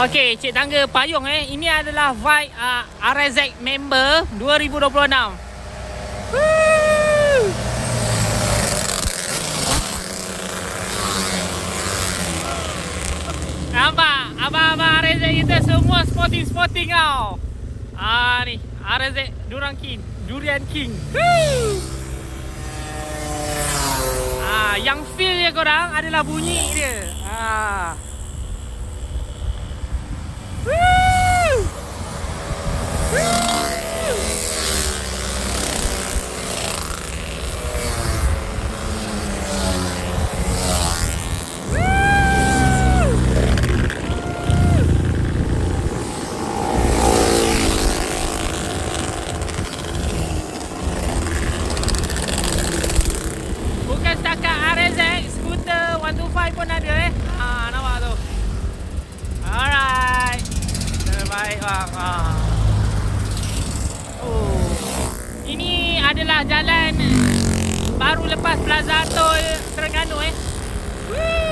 Okey, Cik Tangga payung Ini adalah vibe RZ member 2026. Woo! Nampak? Abang-abang RZ kita semua sporting tau. Ni RZ Durian King. Woo! Yang feel je korang adalah bunyi dia. Woo! Woo! Bukan setakat RZ, skuter 125 pun ada nampak tu. Alright. Terbaik bang. Ini adalah jalan baru lepas Plaza Tol Terengganu Woo!